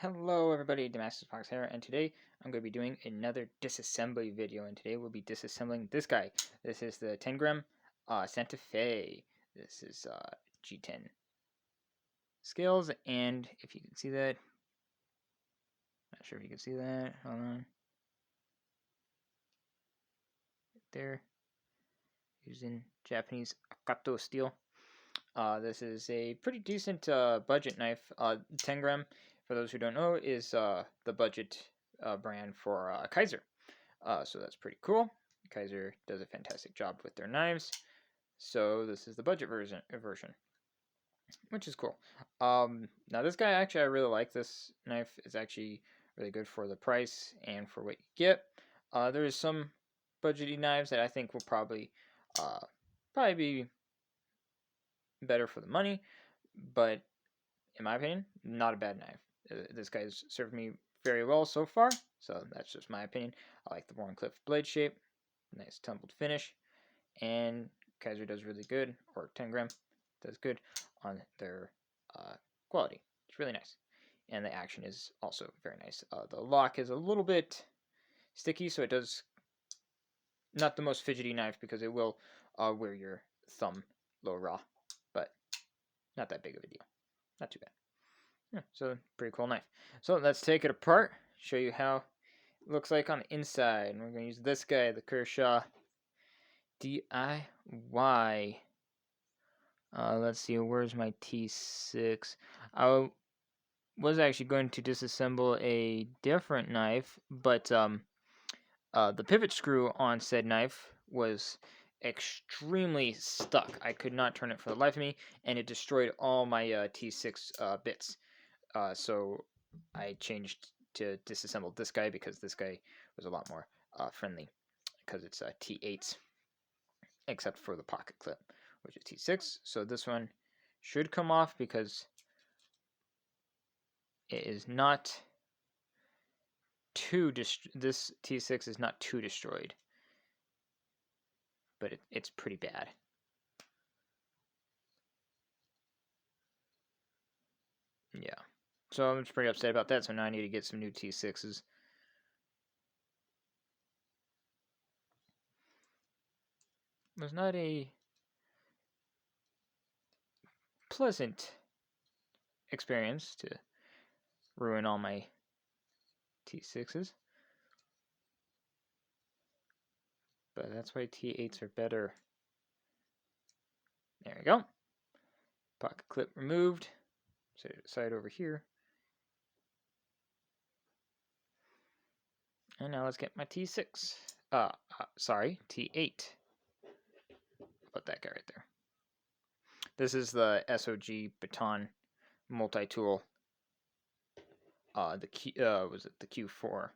Hello everybody, Fox here, and today I'm going to be doing another disassembly video, and today we'll be disassembling this guy. This is the Tangram Santa Fe. This is G10 scales, and if you can see that, not sure if you can see that, hold on, right there, using Japanese Akato steel. This is a pretty decent budget knife. Tangram, for those who don't know, is the budget brand for Kaiser. So that's pretty cool. Kaiser does a fantastic job with their knives. So this is the budget version, which is cool. Now this guy, actually, I really like this knife. It's actually really good for the price and for what you get. There's some budgety knives that I think will probably be better for the money, but in my opinion, not a bad knife. This guy's served me very well so far, so that's just my opinion. I like the Warncliffe blade shape, nice tumbled finish, and Kaiser does really good, or Tangram does good on their quality. It's really nice, and the action is also very nice. The lock is a little bit sticky, so it does not the most fidgety knife because it will wear your thumb low raw, but not that big of a deal. Not too bad. Yeah, so pretty cool knife. So let's take it apart, show you how it looks like on the inside. And we're going to use this guy, the Kershaw DIY. Let's see, where's my T6? I was actually going to disassemble a different knife, but the pivot screw on said knife was extremely stuck. I could not turn it for the life of me, and it destroyed all my T6 bits. So I changed to disassemble this guy because this guy was a lot more friendly because it's T8s, except for the pocket clip, which is T6. So this one should come off because it is not this T6 is not too destroyed, but it's pretty bad. Yeah. So I'm just pretty upset about that, so now I need to get some new T6s. It was not a pleasant experience to ruin all my T6s. But that's why T8s are better. There we go. Pocket clip removed. Set it aside over here. And now let's get my T6. Sorry, T8. Put that guy right there. This is the SOG Baton multi-tool. Was it the Q4?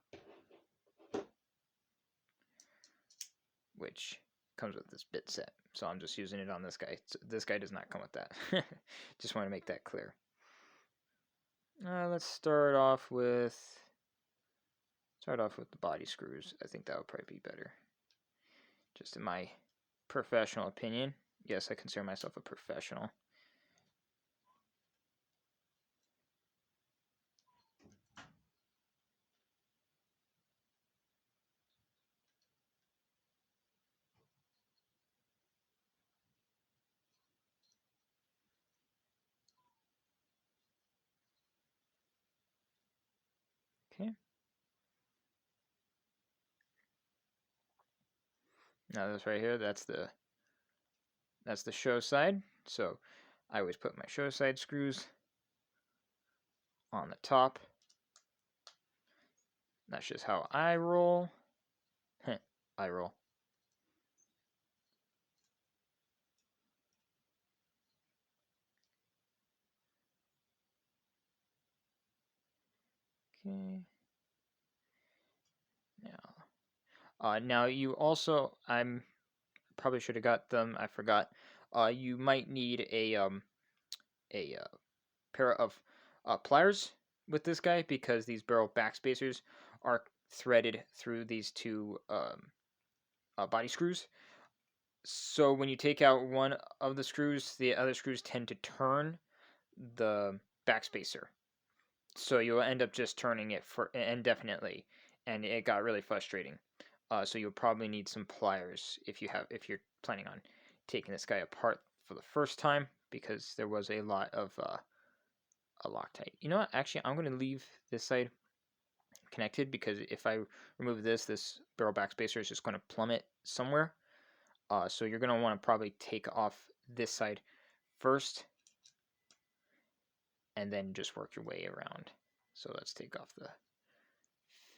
Which comes with this bit set. So I'm just using it on this guy. So this guy does not come with that. Just want to make that clear. Let's start off with the body screws. I think that would probably be better. Just in my professional opinion. Yes, I consider myself a professional. Okay. Now this right here, that's the show side. So I always put my show side screws on the top. That's just how I roll. I roll. Okay. Now you also, I'm probably should have got them. I forgot. You might need a pair of pliers with this guy because these barrel backspacers are threaded through these two body screws. So when you take out one of the screws, the other screws tend to turn the backspacer. So you'll end up just turning it for indefinitely, and it got really frustrating. So you'll probably need some pliers if you're planning on taking this guy apart for the first time, because there was a lot of a Loctite. You know what? Actually, I'm going to leave this side connected, because if I remove this barrel backspacer is just going to plummet somewhere. So you're going to want to probably take off this side first, and then just work your way around. So let's take off the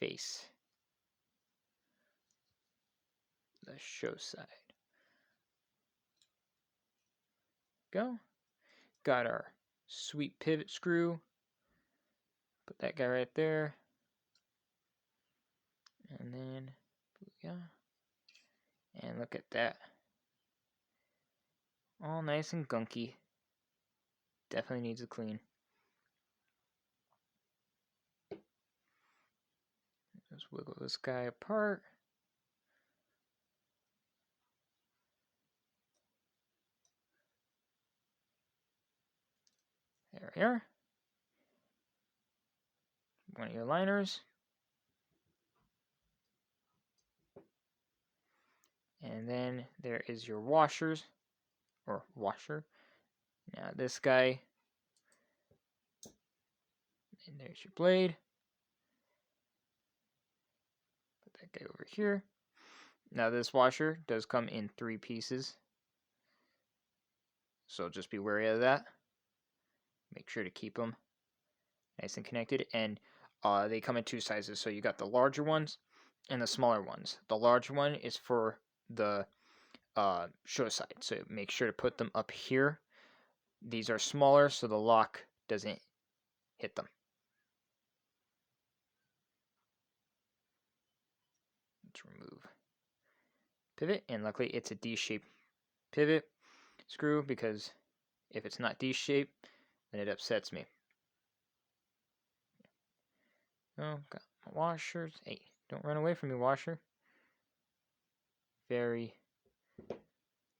face, the show side. Go. Got our sweet pivot screw. Put that guy right there. And then, yeah. And look at that. All nice and gunky. Definitely needs a clean. Just wiggle this guy apart. There we are. One of your liners. And then there is your washers, or washer. Now this guy, and there's your blade. Put that guy over here. Now this washer does come in 3 pieces, so just be wary of that. Make sure to keep them nice and connected, and they come in 2 sizes. So you got the larger ones and the smaller ones. The larger one is for the show side, so make sure to put them up here. These are smaller, so the lock doesn't hit them. Let's remove pivot, and luckily it's a D-shaped pivot screw, because if it's not D-shaped, then it upsets me. Oh, got my washers. Hey, don't run away from me, washer. Very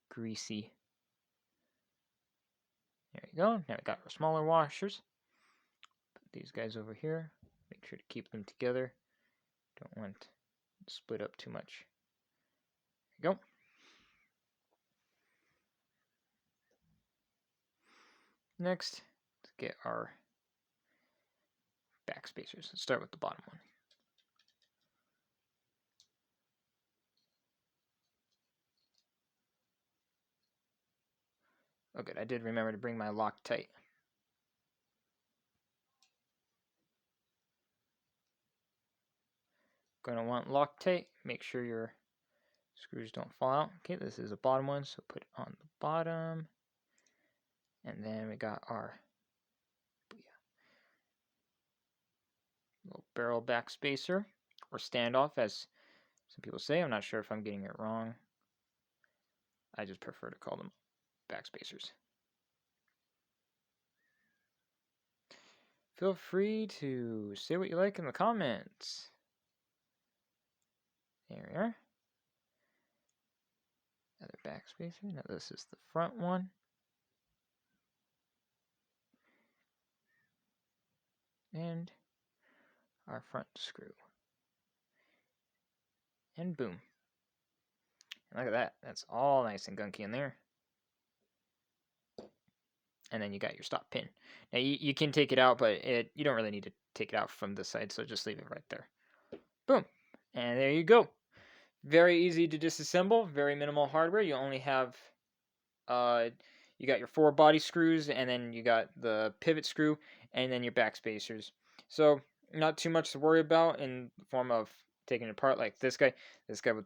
greasy. There you go. Now we got our smaller washers. Put these guys over here. Make sure to keep them together. Don't want to split up too much. There you go. Next, let's get our back spacers. Let's start with the bottom one. Oh good, I did remember to bring my Loctite. Gonna want Loctite. Make sure your screws don't fall out. Okay, this is the bottom one, so put it on the bottom. And then we got our little barrel back spacer, or standoff, as some people say. I'm not sure if I'm getting it wrong. I just prefer to call them back spacers. Feel free to say what you like in the comments. There we are. Another back spacer. Now this is the front one. And our front screw. And boom. And look at that. That's all nice and gunky in there. And then you got your stop pin. Now you can take it out, but you don't really need to take it out from this side, so just leave it right there. Boom. And there you go. Very easy to disassemble, very minimal hardware. You only have, you got your 4 body screws, and then you got the pivot screw, and then your back spacers. So not too much to worry about in the form of taking it apart. Like this guy would,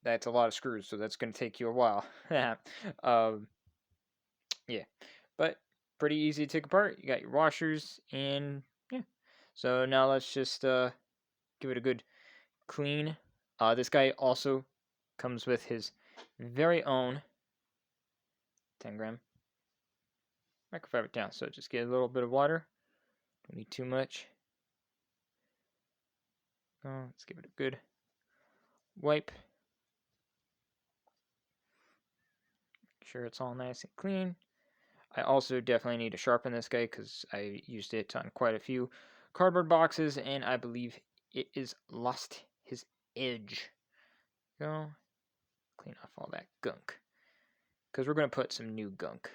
that's a lot of screws, so that's going to take you a while. Yeah, but pretty easy to take apart. You got your washers, and yeah. So now let's just give it a good clean. This guy also comes with his very own Tangram microfiber towel. So just get a little bit of water. Don't need too much. Let's give it a good wipe. Make sure it's all nice and clean. I also definitely need to sharpen this guy, because I used it on quite a few cardboard boxes, and I believe it is lost his edge. Go clean off all that gunk, because we're going to put some new gunk.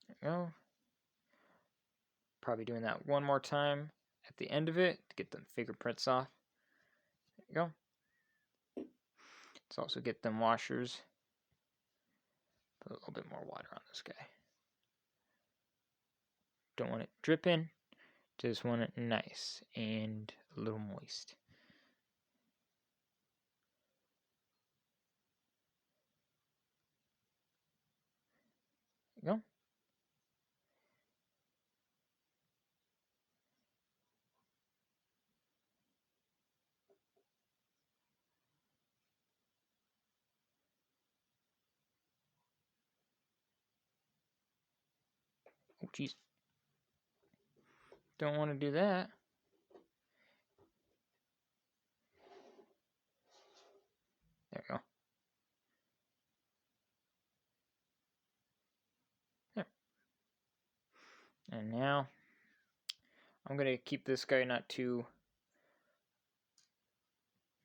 There we go. Probably doing that one more time at the end of it to get them fingerprints off. There you go. Let's also get them washers. Put a little bit more water on this guy. Don't want it dripping, just want it nice and a little moist. There you go. Oh, jeez. Don't want to do that. There we go. There. And now I'm going to keep this guy not too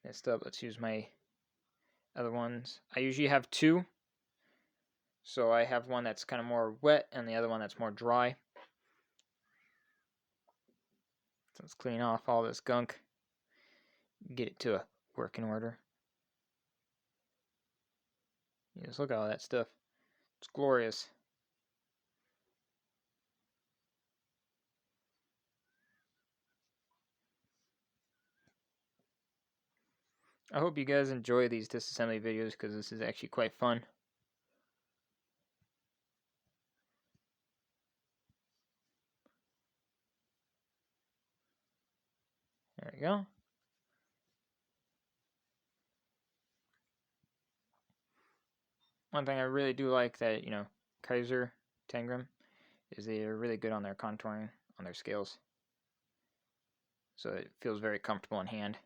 messed up. Let's use my other ones. I usually have two. So I have one that's kind of more wet and the other one that's more dry. So let's clean off all this gunk. Get it to a working order. You just look at all that stuff. It's glorious. I hope you guys enjoy these disassembly videos because this is actually quite fun. There we go. One thing I really do like that, Kaiser, Tangram, is they are really good on their contouring, on their scales. So it feels very comfortable in hand.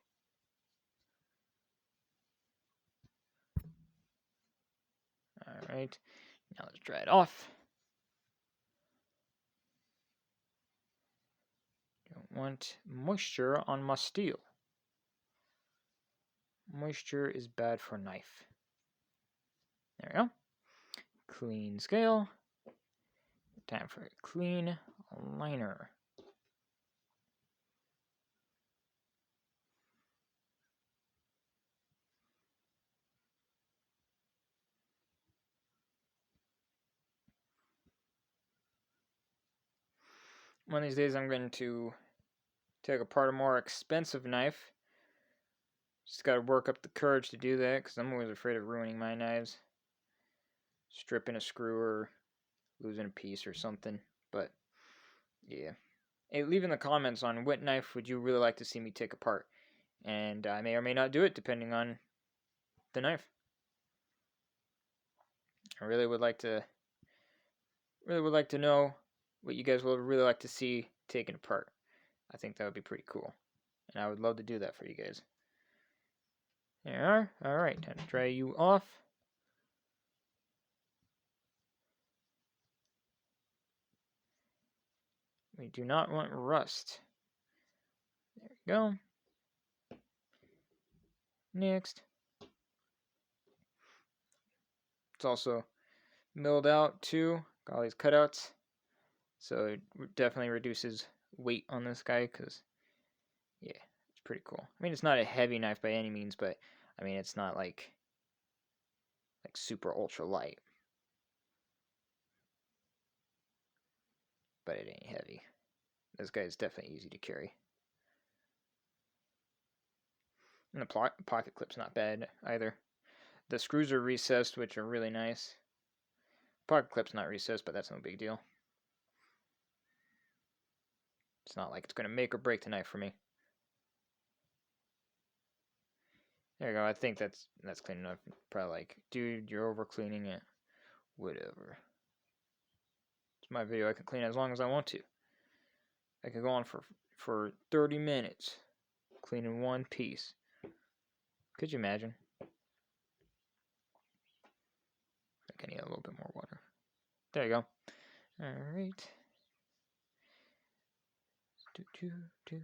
Alright, now let's dry it off. Don't want moisture on my steel. Moisture is bad for knife. There we go. Clean scale. Time for a clean liner. One of these days I'm going to take apart a more expensive knife. Just got to work up the courage to do that because I'm always afraid of ruining my knives. Stripping a screw or losing a piece or something. But, yeah. Hey, leave in the comments on what knife would you really like to see me take apart. And I may or may not do it depending on the knife. I really would like to know what you guys would really like to see taken apart. I think that would be pretty cool. And I would love to do that for you guys. There you are. Alright, time to dry you off. We do not want rust. There we go. Next. It's also milled out too. Got all these cutouts. So it definitely reduces weight on this guy because, yeah, it's pretty cool. I mean, it's not a heavy knife by any means, but, I mean, it's not like super ultra light. But it ain't heavy. This guy is definitely easy to carry. And the pocket clip's not bad either. The screws are recessed, which are really nice. Pocket clip's not recessed, but that's no big deal. It's not like it's going to make or break the knife for me. There you go. I think that's clean enough. Probably like, dude, you're over cleaning it. Whatever. It's my video. I can clean it as long as I want to. I could go on for 30 minutes cleaning one piece. Could you imagine? I think I need a little bit more water. There you go. Alright. Do.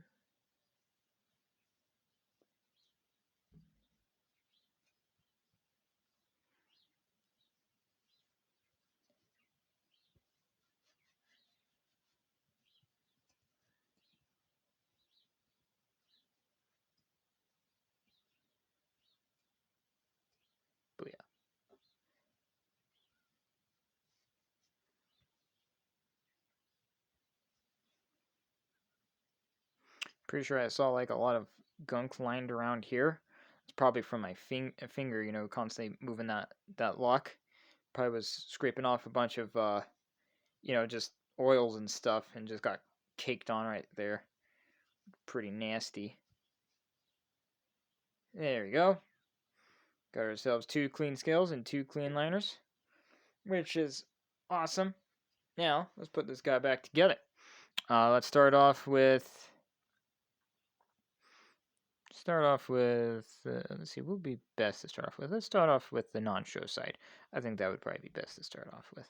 Booyah. Pretty sure I saw like a lot of gunk lined around here. It's probably from my finger, you know, constantly moving that lock. Probably was scraping off a bunch of, you know, just oils and stuff, and just got caked on right there. Pretty nasty. There we go. Got ourselves 2 clean scales and 2 clean liners, which is awesome. Now, let's put this guy back together. Let's start off with... let's see, what would be best to start off with? Let's start off with the non-show side. I think that would probably be best to start off with.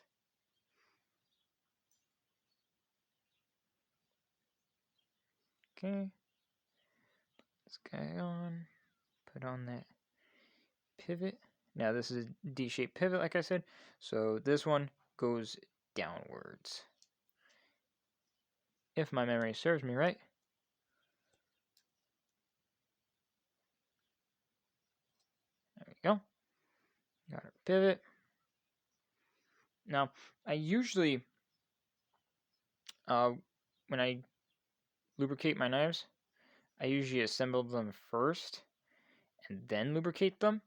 Okay. This guy on. Put on that pivot. Now this is a D-shaped pivot, like I said. So this one goes downwards. If my memory serves me right. There we go. Got our pivot. Now, I usually, when I lubricate my knives, I usually assemble them first and then lubricate them.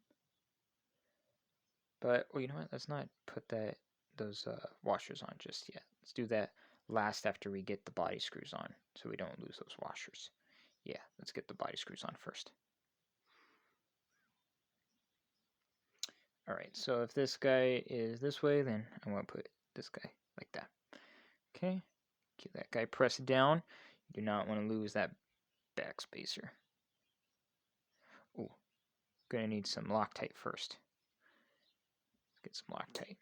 But, well, you know what? Let's not put those washers on just yet. Let's do that last after we get the body screws on, so we don't lose those washers. Yeah, let's get the body screws on first. Alright, so if this guy is this way, then I want to put this guy like that. Okay, keep that guy pressed down. You do not want to lose that backspacer. Ooh, gonna need some Loctite first. Let's get some Loctite.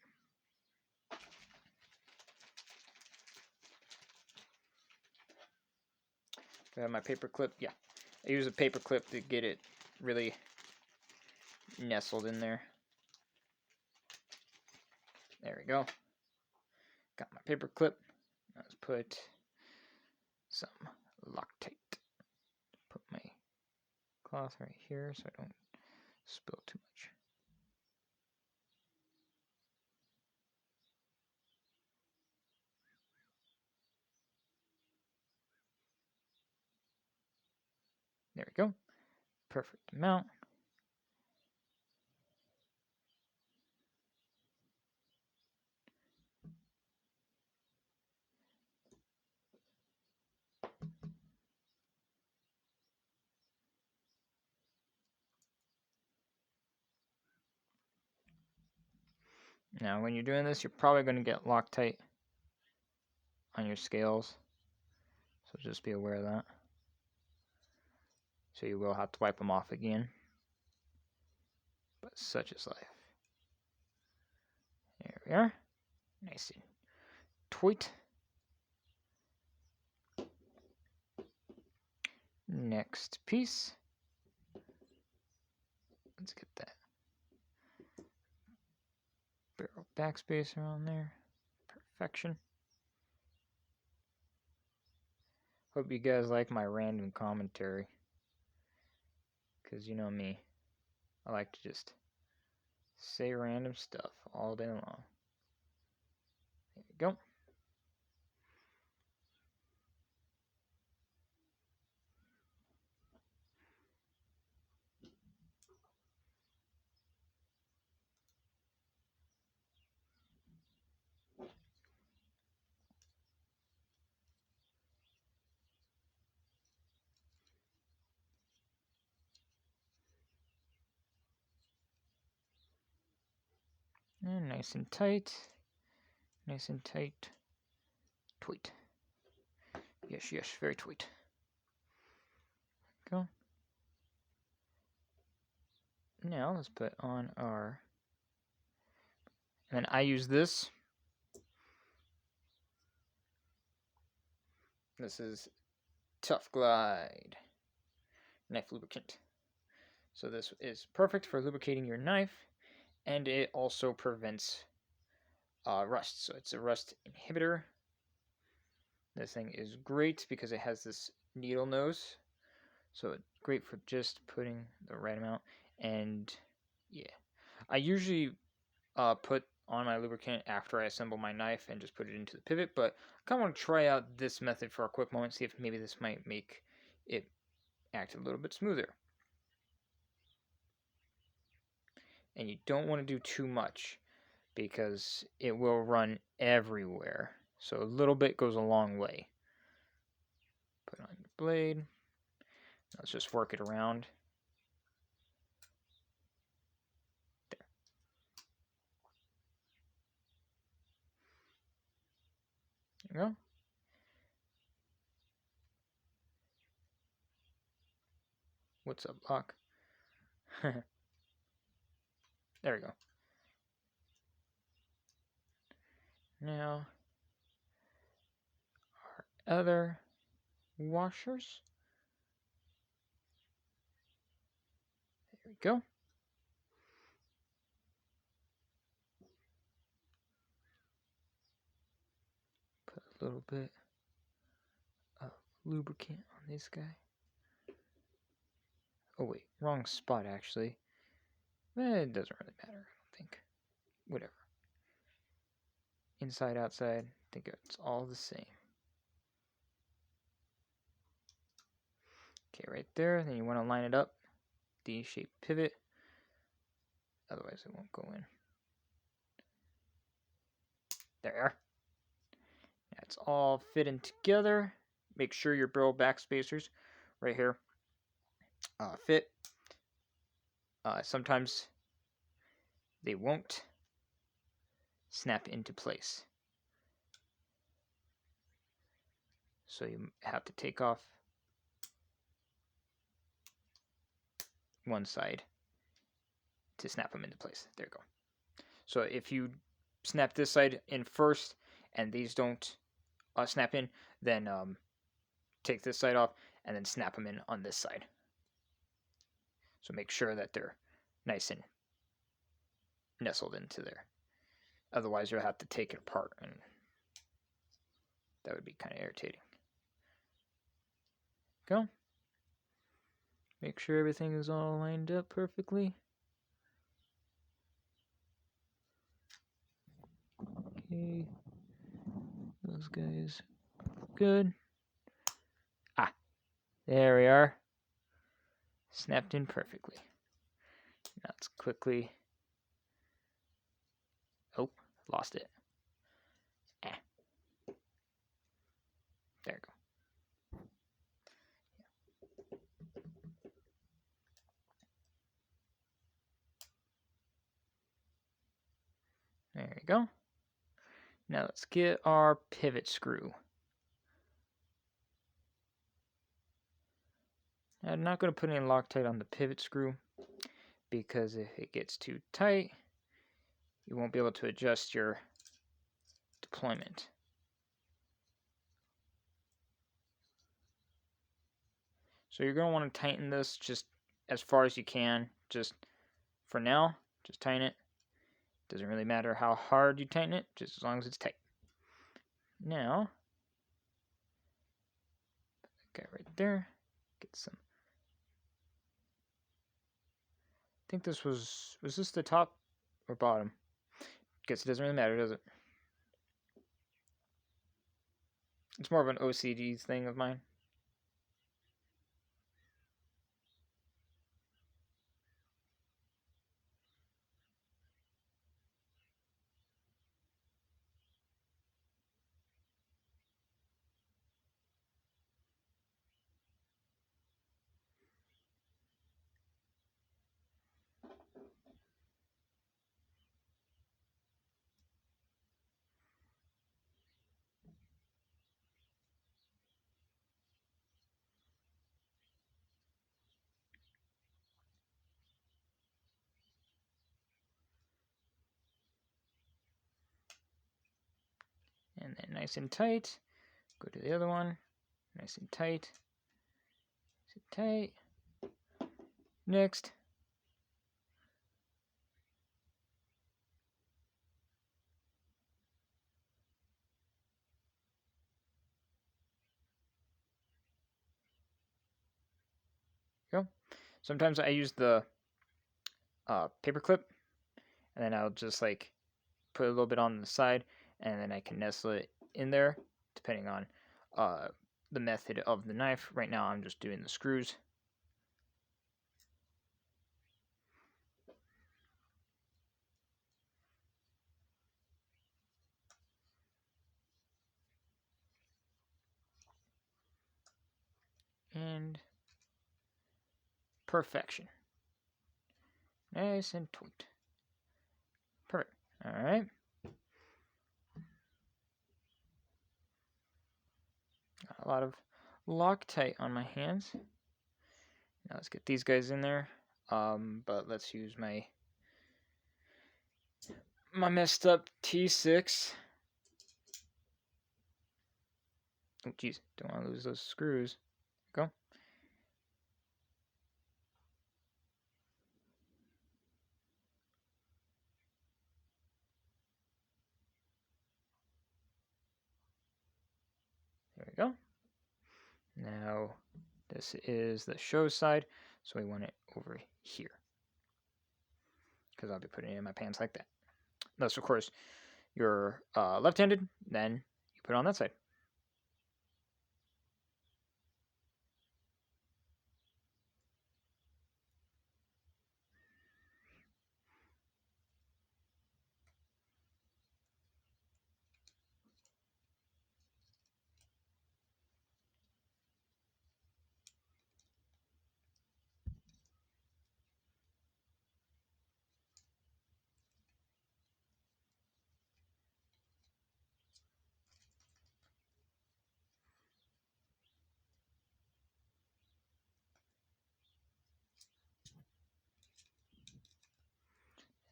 Do I have my paper clip? Yeah, I use a paper clip to get it really nestled in there. There we go. Got my paper clip. Let's put some Loctite. Put my cloth right here so I don't spill too much. There we go. Perfect amount. Now, when you're doing this, you're probably going to get Loctite on your scales. So just be aware of that. So you will have to wipe them off again. But such is life. There we are. Nice and tight. Next piece. Let's get that barrel backspacer on there. Perfection. Hope you guys like my random commentary. Because you know me. I like to just say random stuff all day long. There we go. And nice and tight. Nice and tight. Tweet. Yes, yes, very tweet. Go. Now let's put on our, and then I use this. This is Tough Glide knife lubricant. So this is perfect for lubricating your knife, and it also prevents rust. So it's a rust inhibitor. This thing is great because it has this needle nose. So it's great for just putting the right amount. And yeah, I usually put on my lubricant after I assemble my knife and just put it into the pivot, but I kind of want to try out this method for a quick moment, see if maybe this might make it act a little bit smoother. And you don't want to do too much because it will run everywhere. So a little bit goes a long way. Put on your blade. Let's just work it around. There you go. What's up, Lock? There we go. Now, our other washers. There we go. Put a little bit of lubricant on this guy. Oh wait, wrong spot actually. It doesn't really matter, I don't think. Whatever. Inside, outside, I think it's all the same. Okay, right there. Then you want to line it up. D-shaped pivot. Otherwise it won't go in. There. That's all fitting together. Make sure your barrel back spacers right here fit. Sometimes they won't snap into place. So you have to take off one side to snap them into place. There you go. So if you snap this side in first and these don't snap in, then take this side off and then snap them in on this side. So make sure that they're nice and nestled into there. Otherwise, you'll have to take it apart, and that would be kind of irritating. Go. Make sure everything is all lined up perfectly. Okay. Those guys. Good. Ah. There we are. Snapped in perfectly. Now let's quickly... Oh, lost it. Ah. There we go. There you go. Now let's get our pivot screw. Now, I'm not going to put any Loctite on the pivot screw because if it gets too tight, you won't be able to adjust your deployment. So you're going to want to tighten this just as far as you can. Just for now, just tighten it. Doesn't really matter how hard you tighten it, just as long as it's tight. Now, put that guy right there. Get some. I think this was this the top or bottom? Guess it doesn't really matter, does it? It's more of an OCD thing of mine. and then nice and tight. Go to the other one, nice and tight, nice and tight. Next. Go. Sometimes I use the paper clip, and then I'll just like put a little bit on the side, and then I can nestle it in there, depending on the method of the knife. Right now, I'm just doing the screws. And perfection. Nice and tight. Perfect. All right. Got a lot of Loctite on my hands. Now let's get these guys in there. But let's use my messed up T6. Oh, geez, don't want to lose those screws. Go. There we go. Now, this is the show side, so we want it over here. Because I'll be putting it in my pants like that. Unless, of course, you're left-handed, then you put it on that side.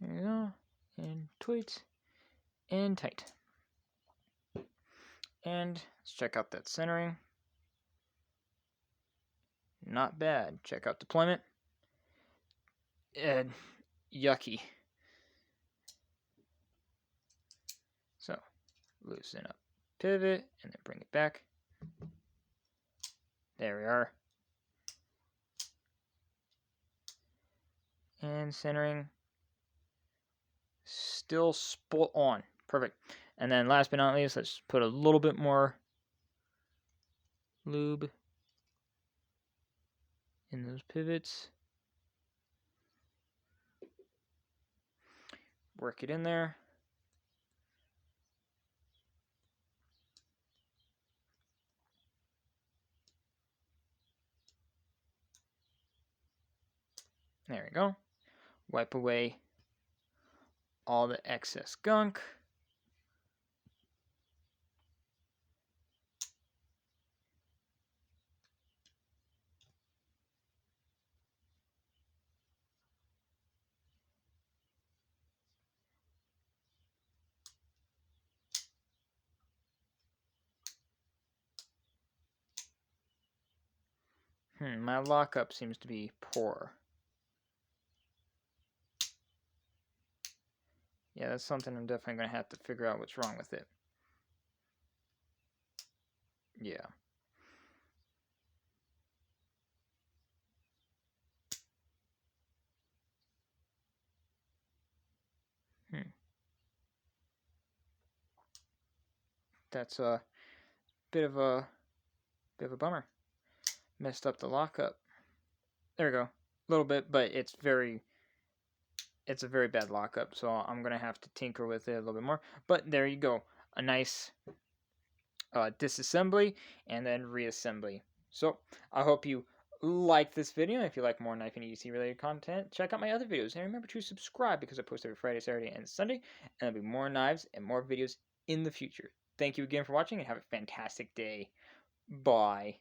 There you go. And tight and tight. And let's check out that centering. Not bad. Check out deployment. And yucky. So, loosen up pivot and then bring it back. There we are. And centering. Still spot on. Perfect. And then last but not least, let's put a little bit more lube in those pivots. Work it in there. There we go. Wipe away all the excess gunk. My lockup seems to be poor. Yeah, that's something I'm definitely going to have to figure out what's wrong with it. Yeah. That's a bit of a bummer. Messed up the lockup. There we go. A little bit, but it's a very bad lockup, so I'm going to have to tinker with it a little bit more. But there you go. A nice disassembly and then reassembly. So I hope you like this video. If you like more knife and EDC related content, check out my other videos. And remember to subscribe because I post every Friday, Saturday, and Sunday. And there'll be more knives and more videos in the future. Thank you again for watching and have a fantastic day. Bye.